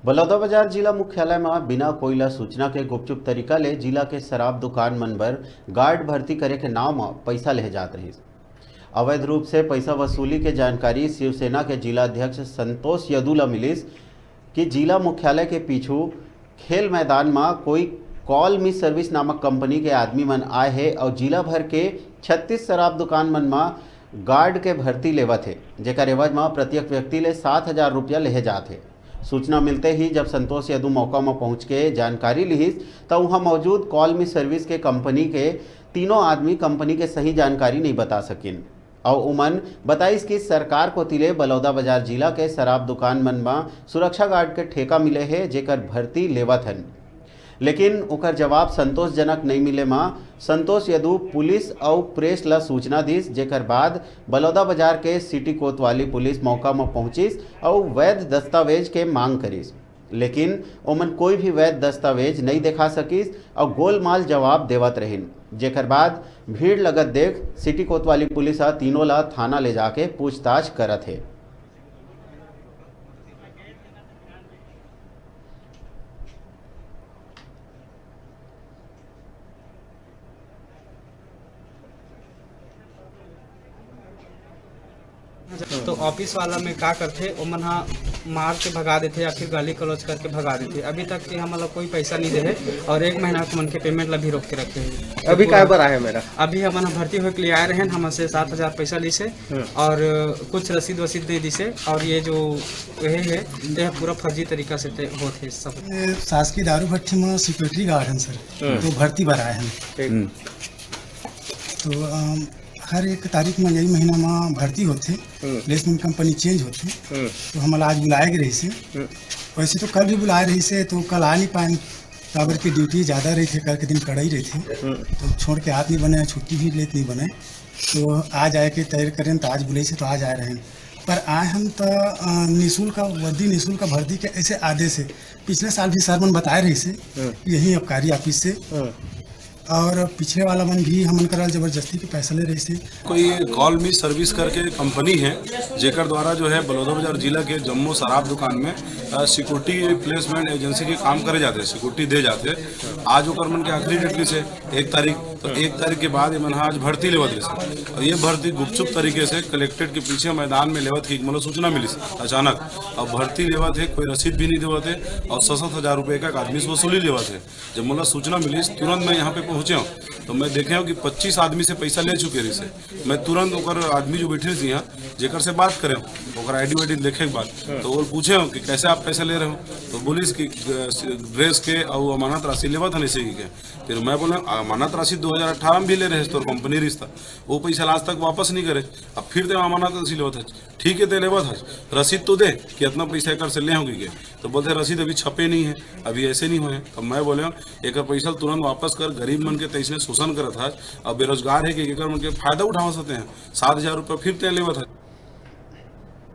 बलौदाबाजार जिला मुख्यालय में बिना कोईला सूचना के गुपचुप तरीका ले जिला के शराब दुकान मन बर गार्ड भर्ती करे के नाव में पैसा ले जात रही। अवैध रूप से पैसा वसूली के जानकारी शिवसेना के जिला अध्यक्ष संतोष यदुला मिलिस कि जिला मुख्यालय के पीछू खेल मैदान में कोई कॉल मी सर्विस नामक कंपनी के आदमी मन आए हैं और जिला भर के 36 शराब दुकान मन में गार्ड के भर्ती लेवत है, जेकर एवज में प्रत्येक व्यक्ति ले 7,000 रुपया लेहे जात है। सूचना मिलते ही जब संतोष यदु मौका में पहुंच के जानकारी लिहिस तो वहाँ मौजूद कॉल मी सर्विस के कंपनी के तीनों आदमी कंपनी के सही जानकारी नहीं बता सकिन और उमन बताइस कि सरकार को तिले बलौदाबाजार जिला के शराब दुकान मन में सुरक्षा गार्ड के ठेका मिले है जेकर भर्ती लेवत हन, लेकिन ओकर जवाब संतोषजनक नहीं मिले में संतोष यदु पुलिस और प्रेस ला सूचना दिस, जेकर बाद बलौदाबाजार के सिटी कोतवाली पुलिस मौका में पहुंचिस और वैध दस्तावेज के मांग करिस, लेकिन ओमन कोई भी वैध दस्तावेज नहीं दिखा सकिस और गोलमाल जवाब देवत रहिन, जेकर बाद भीड़ लगत देख सिटी कोतवाली पुलिस तीनों ला थाना ले जाके पूछताछ करत है। तो ऑफिस वाला में का करते ओमन हा मार के भगा देते या फिर गाली गलौज करके भगा देते। अभी तक हम लोग कोई पैसा नहीं दे है और 1 महीना के मन के पेमेंट ला भी रोक के रखे हैं। अभी काय बर आए मेरा अभी हम भर्ती होके लिए आए रहे, हमसे 7,000 पैसा ली से और कुछ रसीद वसीद दे दी से, और ये जो है यह पूरा फर्जी तरीका से होते सब। शासकीय दारू भट्टी में सिक्योरिटी गार्ड हैं सर, तो भर्ती भर आए हैं। तो हर 1 तारीख में यही महीना में भर्ती होते, प्लेसमेंट कंपनी चेंज होती, तो हम आज बुलाए गए रही से। वैसे तो कल भी बुलाए रही से, तो कल आ नहीं पाए, काबर की ड्यूटी ज़्यादा रही थी, कल के दिन कड़ाई रही थी, तो छोड़ के हाथ नहीं बने, छुट्टी भी लेत नहीं बने, तो आज आए के तैयार करें, तो आज बुलाई से तो आज आए रहे। पर आए हम तो निःशुल्क वर्दी निःशुल्क भर्ती के ऐसे आदेश से पिछले साल भी सर मन बताए रही से यही आबकारी ऑफिस से, और पिछले वाला मन भी हमन कराल जबरदस्ती के पैसा ले रही से। कोई कॉल मी सर्विस करके कंपनी है जेकर द्वारा जो है बलौदाबाजार जिला के जम्मू शराब दुकान में सिक्योरिटी प्लेसमेंट एजेंसी के काम करे जाते हैं, सिक्योरिटी दे जाते हैं। आज ओकर मन के आखिरी डेट से 1 तारीख, तो 1 तारीख के बाद मन आज भर्ती लेवत रही, और ये भर्ती गुपचुप तरीके से कलेक्ट्रेट के पीछे मैदान में लेवत की मतलब सूचना मिली अचानक, और भर्ती लेवत है, कोई रसीद भी नहीं देवत है, और 7,000 रुपये का आदमी से वसूली लेवत है। जब मतलब सूचना मिली तुरंत मैं यहाँ पे पहुँचे हूँ, तो मैं देखे हूँ कि 25 आदमी से पैसा ले चुके रही से। मैं तुरंत ओकर आदमी जो बैठे थी यहाँ जेकर से बात करें, ओकर आईडी वाईडी देखे के बाद तो वो पूछे हूँ कि कैसे आप पैसे ले रहे हो, तो बोलिस कि ड्रेस के और अमानत राशि लेवत है नहीं के। फिर मैं बोला अमानत राशि 2018 में भी ले रहे तो कंपनी रिश्ता वो पैसा आज तक वापस नहीं करे, अब फिर तो अमानत राशि लेवत है। ठीक है तो लेवत है, रसीद तो दे कि इतना पैसा एक से ले होगी के, तो बोलते रसीद अभी छपे नहीं है, अभी ऐसे नहीं हुए। तो मैं बोले एक पैसा तुरंत वापस कर, गरीब मन के तैसने शोषण करत है और बेरोजगार है कि एक मन के फायदा उठा सकते हैं। 7,000 रुपये फिर ते लेवत है।